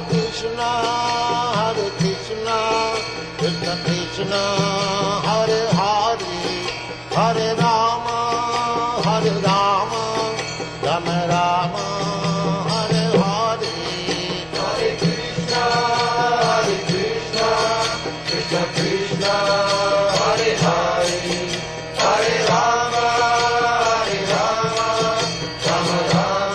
Krishna, Krishna Krishna, Hare Hare, Hare Rama, Rama Rama, Hare Hare. Hare Krishna, Krishna Krishna, Hare Hare, Hare Rama, Rama Rama.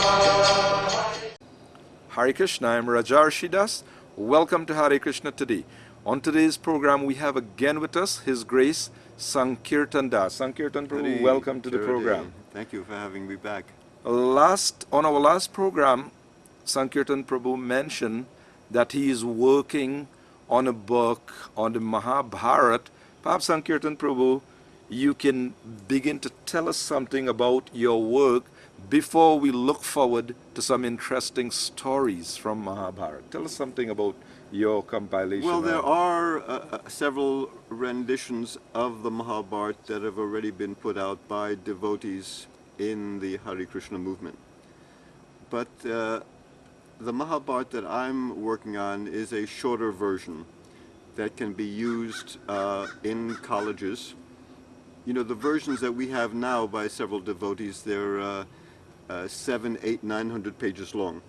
Hare Krishna, I'm Rajarsi Das. Welcome to Hare Krishna today. On today's program, we have again with us His Grace Sankirtana. Sankirtan Prabhu, welcome to the program. Thank you for having me back. On our last program, Sankirtan Prabhu mentioned that he is working on a book on the Mahabharata. Perhaps Sankirtan Prabhu, you can begin to tell us something about your work before we look forward to some interesting stories from Mahabharata. Tell us something about your compilation. Well, there are several renditions of the Mahabharata that have already been put out by devotees in the Hare Krishna movement. But the Mahabharata that I'm working on is a shorter version that can be used in colleges. You know, the versions that we have now by several devotees, they're 700, 800, 900 pages long.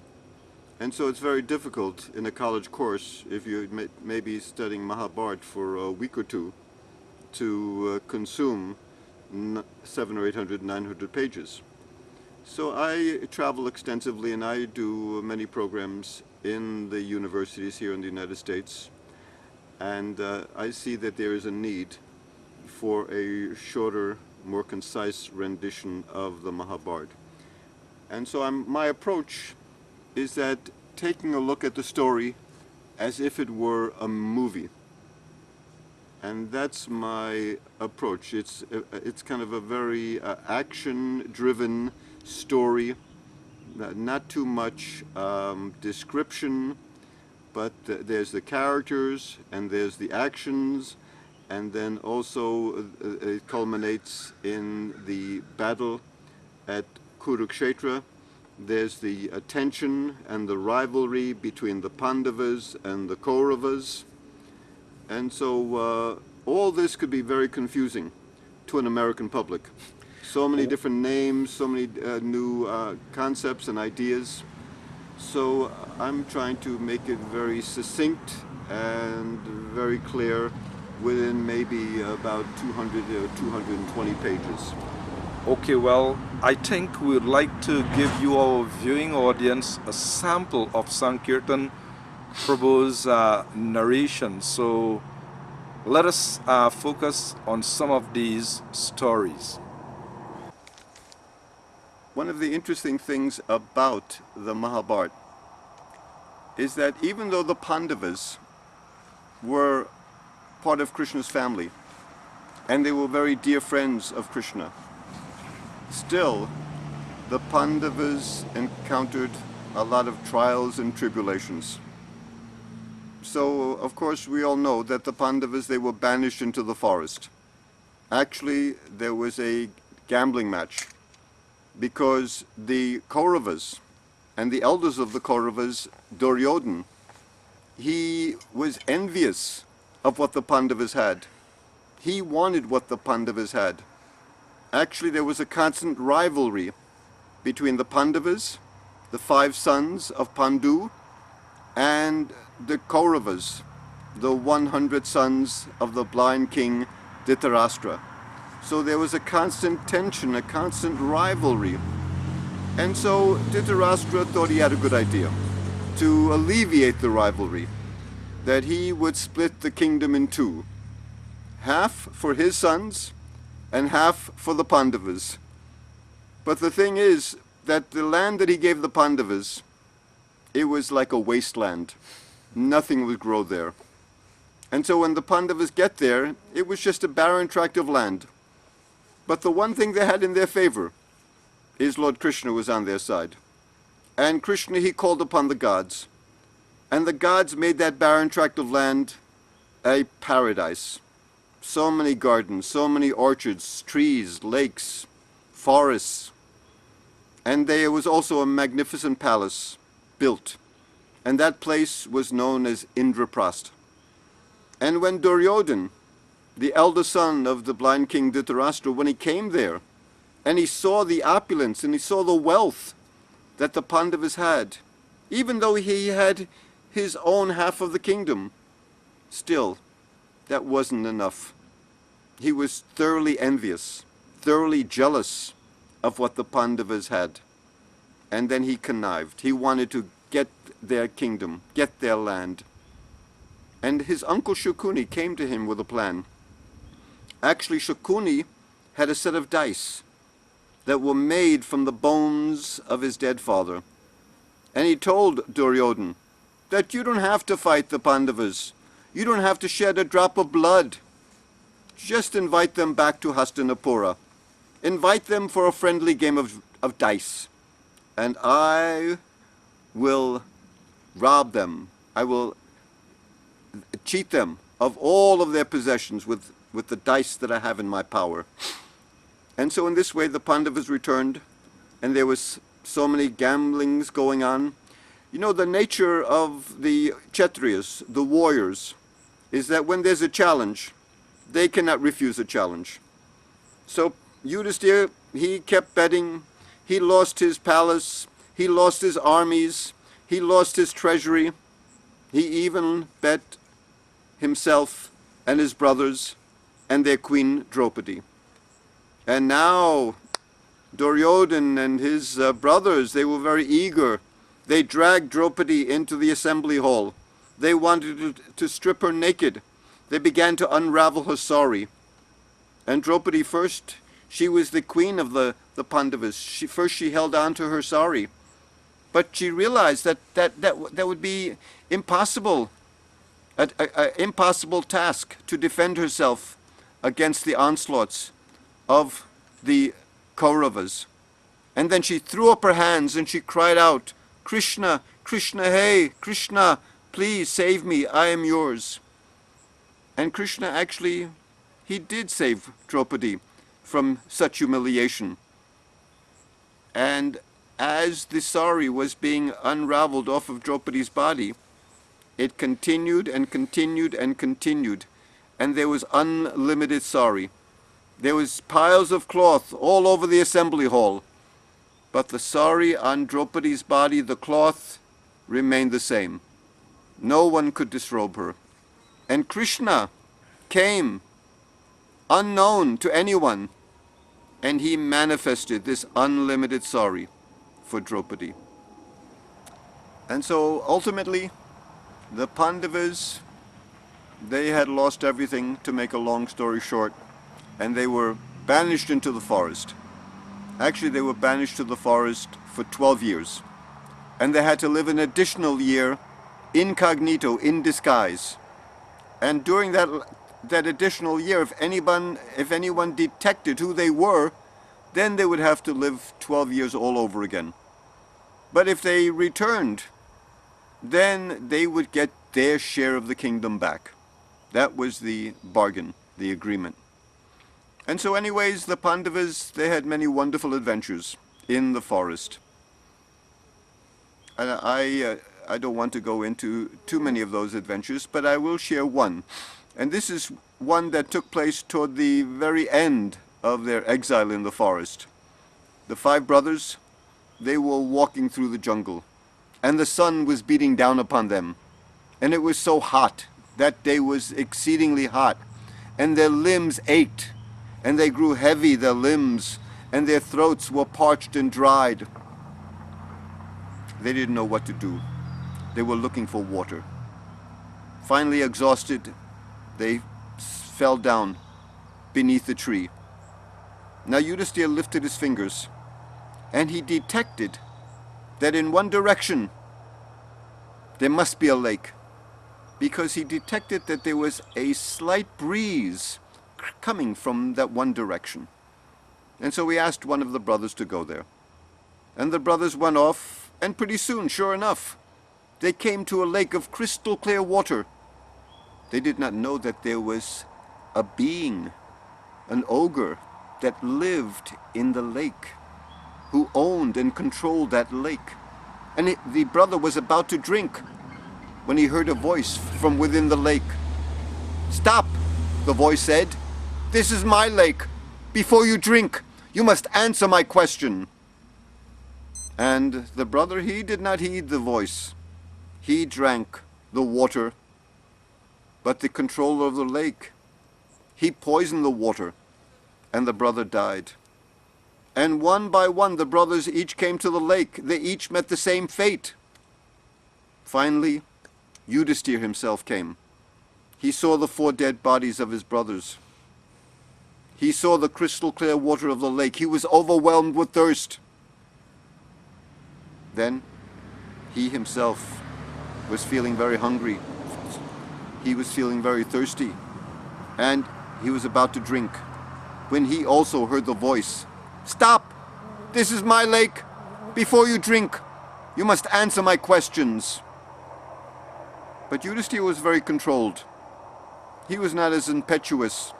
And so it's very difficult in a college course, if you may be studying Mahabharata for a week or two, to consume 700 or 800, 900 pages. So I travel extensively and I do many programs in the universities here in the United States. And I see that there is a need for a shorter, more concise rendition of the Mahabharata. And so my approach is that taking a look at the story as if it were a movie. And that's my approach. It's kind of a very action-driven story, not too much description, but there's the characters and there's the actions, and then also it culminates in the battle at Kurukshetra. There's the tension and the rivalry between the Pandavas and the Kauravas. And so all this could be very confusing to an American public. So many different names, so many new concepts and ideas. So I'm trying to make it very succinct and very clear within maybe about 200 or 220 pages. Okay, well, I think we would like to give you, our viewing audience, a sample of Sankirtan Prabhu's narration. So let us focus on some of these stories. One of the interesting things about the Mahabharata is that even though the Pandavas were part of Krishna's family and they were very dear friends of Krishna, still, the Pandavas encountered a lot of trials and tribulations. So, of course, we all know that the Pandavas, they were banished into the forest. Actually, there was a gambling match because the Kauravas and the elders of the Kauravas, Duryodhana, he was envious of what the Pandavas had. He wanted what the Pandavas had. Actually, there was a constant rivalry between the Pandavas, the 5 sons of Pandu, and the Kauravas, the 100 sons of the blind king Dhritarashtra. So there was a constant tension, a constant rivalry. And so Dhritarashtra thought he had a good idea to alleviate the rivalry, that he would split the kingdom in 2, half for his sons and half for the Pandavas. But the thing is that the land that he gave the Pandavas, it was like a wasteland. Nothing would grow there. And so when the Pandavas get there, it was just a barren tract of land. But the one thing they had in their favor is Lord Krishna was on their side. And Krishna, he called upon the gods. And the gods made that barren tract of land a paradise. So many gardens, so many orchards, trees, lakes, forests. And there was also a magnificent palace built. and that place was known as Indraprastha. And when Duryodhana, the elder son of the blind king Dhritarashtra, when he came there, and he saw the opulence and he saw the wealth that the Pandavas had, even though he had his own half of the kingdom, still, that wasn't enough. He was thoroughly envious, thoroughly jealous of what the Pandavas had. And then he connived. He wanted to get their kingdom, get their land. And his uncle Shakuni came to him with a plan. Actually, Shakuni had a set of dice that were made from the bones of his dead father. And he told Duryodhana that you don't have to fight the Pandavas. You don't have to shed a drop of blood. Just invite them back to Hastinapura. Invite them for a friendly game of dice. And I will rob them. I will cheat them of all of their possessions with the dice that I have in my power. And so in this way the Pandavas returned, and there was so many gamblings going on. You know, the nature of the Kshatriyas, the warriors, is that when there's a challenge, they cannot refuse a challenge. So Yudhisthira, he kept betting. He lost his palace, he lost his armies, he lost his treasury. He even bet himself and his brothers and their queen Draupadi. And now Duryodhana and his brothers, they were very eager. They dragged Draupadi into the assembly hall. They wanted to strip her naked. They began to unravel her sari. And Draupadi first, she was the queen of the Pandavas. She held on to her sari. But she realized that would be impossible, an impossible task to defend herself against the onslaughts of the Kauravas. And then she threw up her hands and she cried out, "Krishna, Krishna, hey, Krishna, please save me, I am yours." And Krishna actually, he did save Draupadi from such humiliation. And as the sari was being unraveled off of Draupadi's body, it continued and continued and continued, and there was unlimited sari. There was piles of cloth all over the assembly hall, but the sari on Draupadi's body, the cloth, remained the same. No one could disrobe her. And Krishna came, unknown to anyone, and he manifested this unlimited sari for Draupadi. And so ultimately, the Pandavas, they had lost everything, to make a long story short, and they were banished into the forest. Actually, they were banished to the forest for 12 years. And they had to live an additional year incognito, in disguise. And during that additional year, if anyone detected who they were, then they would have to live 12 years all over again. But if they returned, then they would get their share of the kingdom back. That was the bargain, the agreement. And so anyways, the Pandavas, they had many wonderful adventures in the forest. And I don't want to go into too many of those adventures, but I will share one. And this is one that took place toward the very end of their exile in the forest. The 5 brothers, they were walking through the jungle, and the sun was beating down upon them. And it was so hot. That day was exceedingly hot, and their limbs ached, and they grew heavy, their limbs, and their throats were parched and dried. They didn't know what to do. They were looking for water. Finally exhausted, they fell down beneath the tree. Now Yudhisthira lifted his fingers, and he detected that in one direction there must be a lake, because he detected that there was a slight breeze coming from that one direction. And so he asked one of the brothers to go there. And the brothers went off, and pretty soon, sure enough, they came to a lake of crystal clear water. They did not know that there was a being, an ogre, that lived in the lake, who owned and controlled that lake. And the brother was about to drink, when he heard a voice from within the lake. "Stop," the voice said. "This is my lake. Before you drink, you must answer my question." And the brother, he did not heed the voice. He drank the water. But the controller of the lake, he poisoned the water, and the brother died. And one by one, the brothers each came to the lake. They each met the same fate. Finally, Yudhisthira himself came. He saw the 4 dead bodies of his brothers. He saw the crystal clear water of the lake. He was overwhelmed with thirst. Then, he himself was feeling very hungry. He was feeling very thirsty. And he was about to drink, when he also heard the voice, "Stop! This is my lake. Before you drink, you must answer my questions." But Yudhisthira was very controlled. He was not as impetuous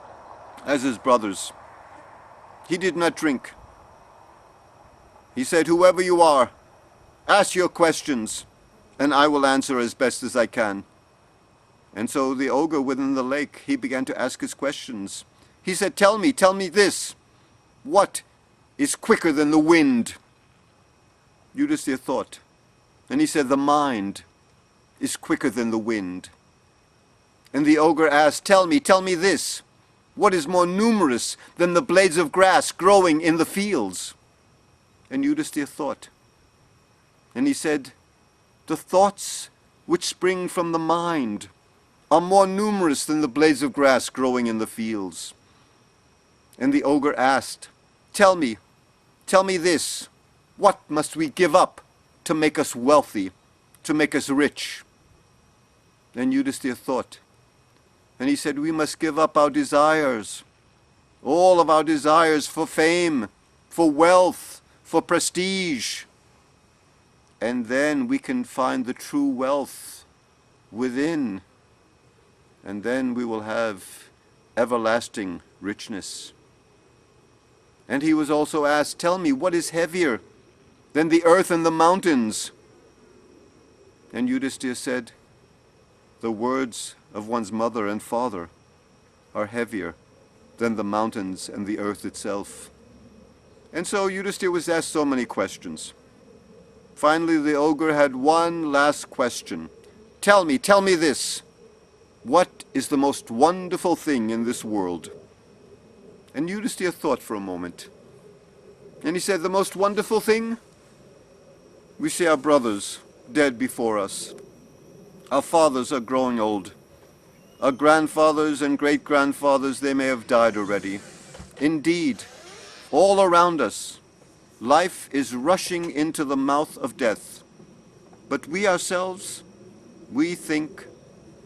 as his brothers. He did not drink. He said, "Whoever you are, ask your questions, and I will answer as best as I can." And so the ogre within the lake, he began to ask his questions. He said, tell me this. What is quicker than the wind?" Yudhisthira thought, and he said, "The mind is quicker than the wind." And the ogre asked, tell me this. What is more numerous than the blades of grass growing in the fields?" And Yudhisthira thought, and he said, "The thoughts which spring from the mind are more numerous than the blades of grass growing in the fields." And the ogre asked, tell me this. What must we give up to make us wealthy, to make us rich?" And Yudhisthira thought, and he said, "We must give up our desires, all of our desires for fame, for wealth, for prestige. And then we can find the true wealth within, and then we will have everlasting richness." And he was also asked, tell me, what is heavier than the earth and the mountains? And Yudhisthira said, "The words of one's mother and father are heavier than the mountains and the earth itself." And so Yudhisthira was asked so many questions. Finally, the ogre had one last question. Tell me this. What is the most wonderful thing in this world?" And Yudhisthira thought for a moment. And he said, "The most wonderful thing? We see our brothers dead before us. Our fathers are growing old. Our grandfathers and great-grandfathers, they may have died already. Indeed, all around us, life is rushing into the mouth of death. But we ourselves, we think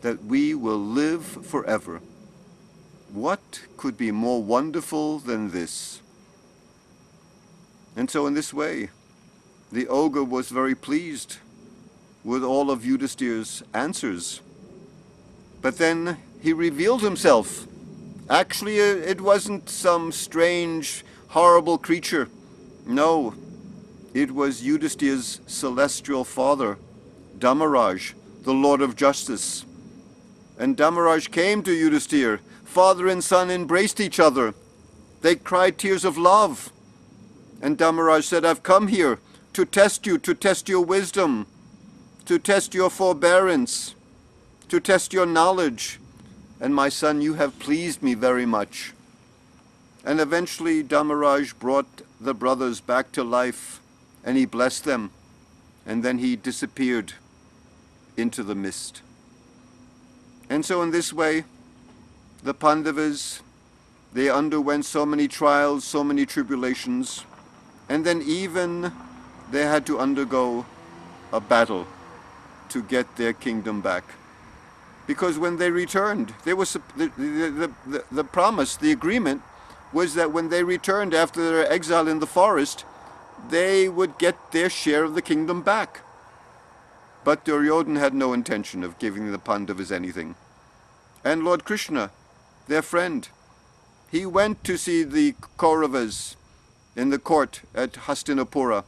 that we will live forever. What could be more wonderful than this?" And so in this way, the ogre was very pleased with all of Yudhisthira's answers. But then he revealed himself. Actually, it wasn't some strange, horrible creature. No, it was Yudhisthira's celestial father, Dharmaraj, the Lord of Justice. And Dharmaraj came to Yudhisthira. Father and son embraced each other. They cried tears of love. And Dharmaraj said, "I've come here to test you, to test your wisdom, to test your forbearance, to test your knowledge. And my son, you have pleased me very much." And eventually Dharmaraj brought the brothers back to life, and he blessed them, and then he disappeared into the mist. And so in this way, the Pandavas, they underwent so many trials, so many tribulations, and then even they had to undergo a battle to get their kingdom back. Because when they returned, they was the promise, the agreement was that when they returned after their exile in the forest, they would get their share of the kingdom back. But Duryodhana had no intention of giving the Pandavas anything. And Lord Krishna, their friend, he went to see the Kauravas in the court at Hastinapura,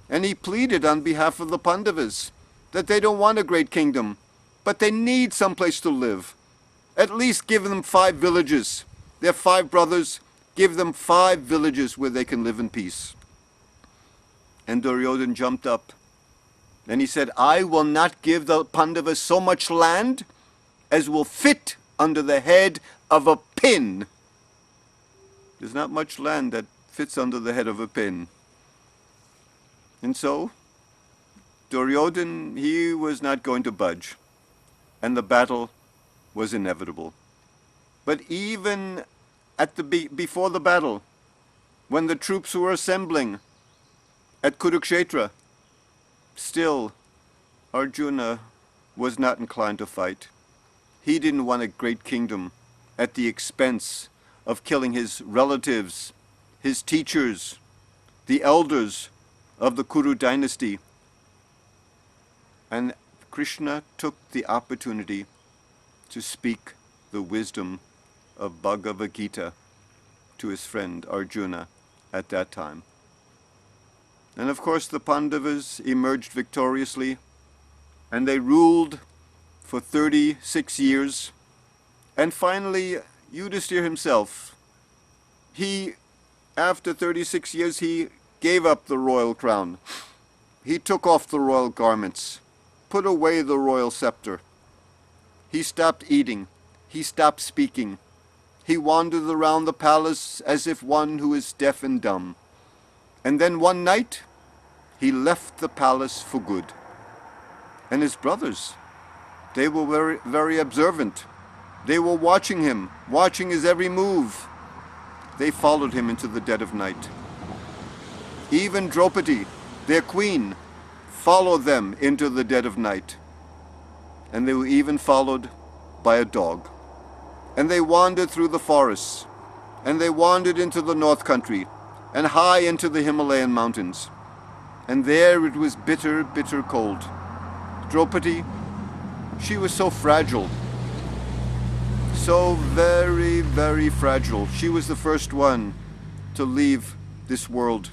and he pleaded on behalf of the Pandavas that they don't want a great kingdom. but they need some place to live. At least give them 5 villages. They're 5 brothers. Give them 5 villages where they can live in peace. And Duryodhana jumped up and he said, I will not give the Pandavas so much land as will fit under the head of a pin. There's not much land that fits under the head of a pin. And so, Duryodhana, he was not going to budge. And the battle was inevitable. But even at before the battle, when the troops were assembling at Kurukshetra, still Arjuna was not inclined to fight. He didn't want a great kingdom at the expense of killing his relatives, his teachers, the elders of the Kuru dynasty. And Krishna took the opportunity to speak the wisdom of Bhagavad Gita to his friend Arjuna at that time. And of course the Pandavas emerged victoriously, and they ruled for 36 years. And finally, Yudhishthira himself, after 36 years, he gave up the royal crown. He took off the royal garments, put away the royal scepter. He stopped eating. He stopped speaking. He wandered around the palace as if one who is deaf and dumb. And then one night, he left the palace for good. And his brothers, they were very, very observant. They were watching him, watching his every move. They followed him into the dead of night. Even Draupadi, their queen, followed them into the dead of night. And they were even followed by a dog. And they wandered through the forests, and they wandered into the north country, and high into the Himalayan mountains. And there it was bitter, bitter cold. Draupadi, she was so fragile, so very, very fragile. She was the first one to leave this world.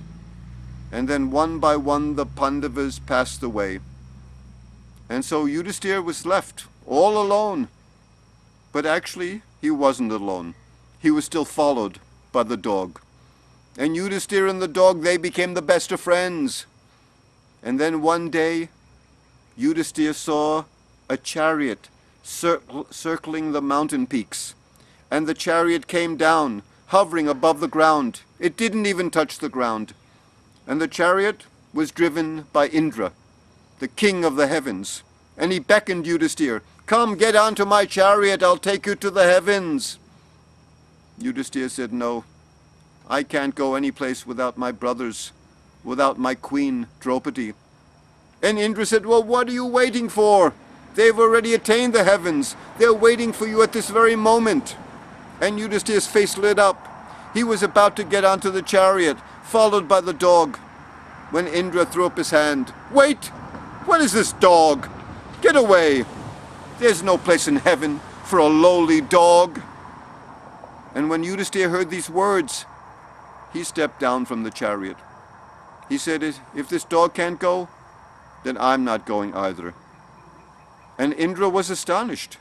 And then one by one the Pandavas passed away. And so Yudhishthira was left all alone. But actually, he wasn't alone. He was still followed by the dog. And Yudhishthira and the dog, they became the best of friends. And then one day, Yudhishthira saw a chariot circling the mountain peaks. And the chariot came down, hovering above the ground. It didn't even touch the ground. And the chariot was driven by Indra, the king of the heavens. And he beckoned Yudhishthira, come, get onto my chariot, I'll take you to the heavens. Yudhishthira said, no, I can't go any place without my brothers, without my queen, Draupadi. And Indra said, well, what are you waiting for? They've already attained the heavens. They're waiting for you at this very moment. And Yudhishthira's face lit up. He was about to get onto the chariot, followed by the dog, when Indra threw up his hand. Wait! What is this dog? Get away! There's no place in heaven for a lowly dog. And when Yudhishthira heard these words, he stepped down from the chariot. He said, if this dog can't go, then I'm not going either. And Indra was astonished.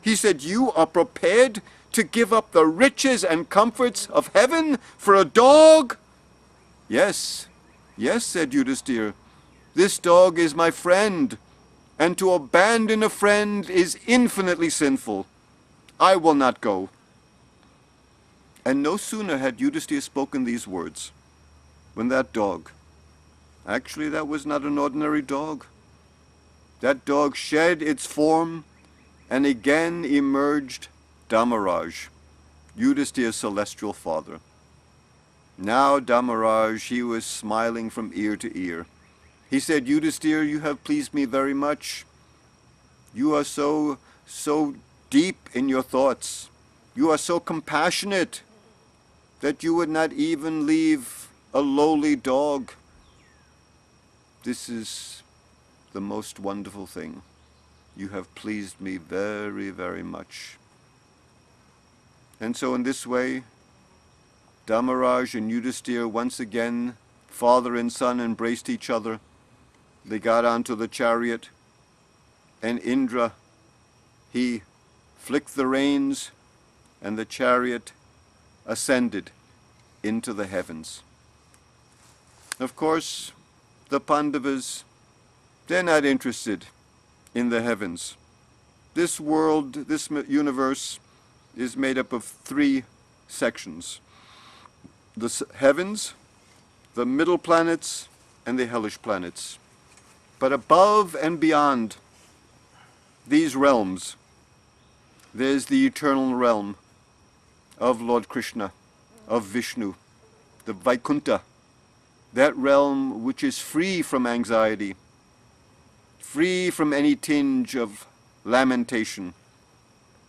He said, you are prepared to give up the riches and comforts of heaven for a dog? Yes, yes, said Yudhishthira. This dog is my friend, and to abandon a friend is infinitely sinful. I will not go. And no sooner had Yudhishthira spoken these words, when that dog, actually that was not an ordinary dog, that dog shed its form and again emerged Dharmaraj, Yudhishthira's celestial father. Now Dharmaraj, he was smiling from ear to ear. He said, Yudhishthira, you have pleased me very much. You are so deep in your thoughts. You are so compassionate that you would not even leave a lowly dog. This is the most wonderful thing. You have pleased me very, very much. And so in this way, Dharmaraj and Yudhishthira once again, father and son, embraced each other. They got onto the chariot, and Indra, he flicked the reins, and the chariot ascended into the heavens. Of course, the Pandavas, they're not interested in the heavens. This world, this universe, is made up of three sections: the heavens, the middle planets, and the hellish planets. But above and beyond these realms, there's the eternal realm of Lord Krishna, of Vishnu, the Vaikuntha, that realm which is free from anxiety, free from any tinge of lamentation,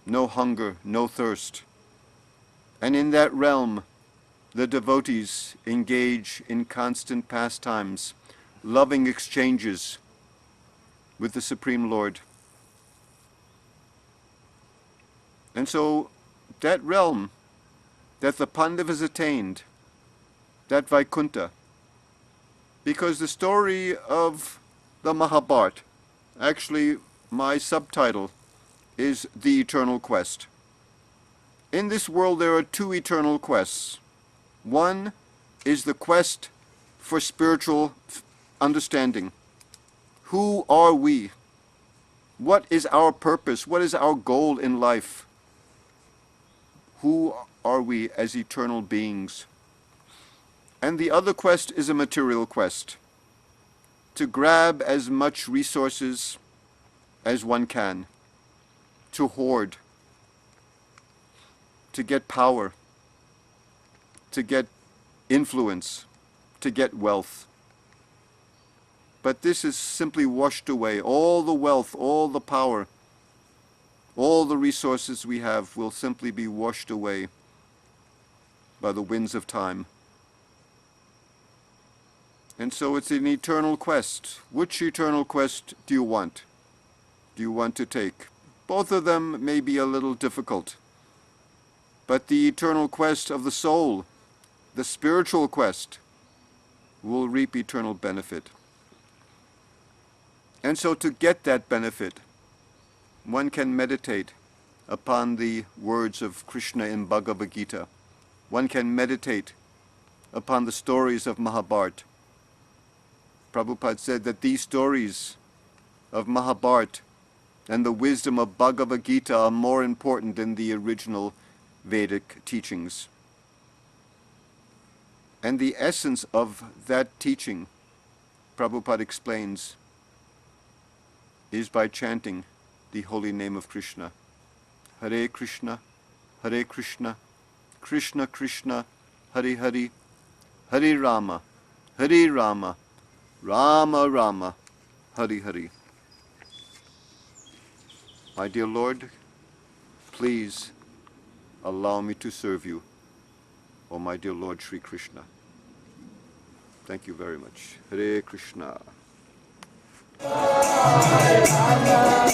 no hunger, no thirst. And in that realm, the devotees engage in constant pastimes, loving exchanges with the Supreme Lord. And so that realm that the Pandavas attained, that Vaikuntha, because the story of the Mahabharata, actually my subtitle is The Eternal Quest. In this world there are two eternal quests. One is the quest for spiritual understanding. Who are we? What is our purpose? What is our goal in life? Who are we as eternal beings? And the other quest is a material quest, to grab as much resources as one can, to hoard, to get power, to get influence, to get wealth. But this is simply washed away. All the wealth, all the power, all the resources we have will simply be washed away by the winds of time. And so it's an eternal quest. Which eternal quest do you want? Do you want to take? Both of them may be a little difficult. But the eternal quest of the soul, the spiritual quest, will reap eternal benefit. And so to get that benefit, one can meditate upon the words of Krishna in Bhagavad Gita. One can meditate upon the stories of Mahabharata. Prabhupada said that these stories of Mahabharata and the wisdom of Bhagavad Gita are more important than the original Vedic teachings. And the essence of that teaching, Prabhupada explains, is by chanting the holy name of Krishna. Hare Krishna, Krishna Krishna, Hare Hare, Hare Rama, Rama Rama, Hare Hare. My dear Lord, please allow me to serve you, O my dear Lord Sri Krishna. Thank you very much. Hare Krishna. Hare Rama,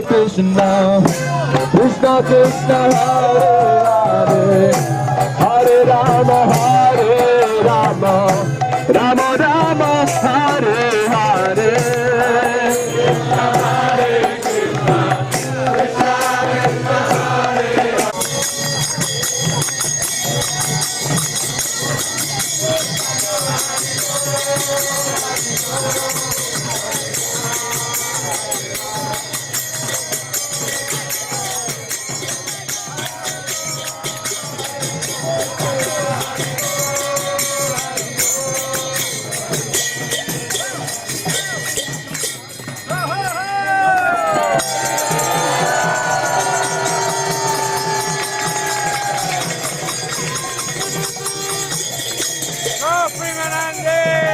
Krishna, Krishna Krishna, Hare Hare, Hare Rama, Rama Rama, Hare Hare. Go, Freeman Andy!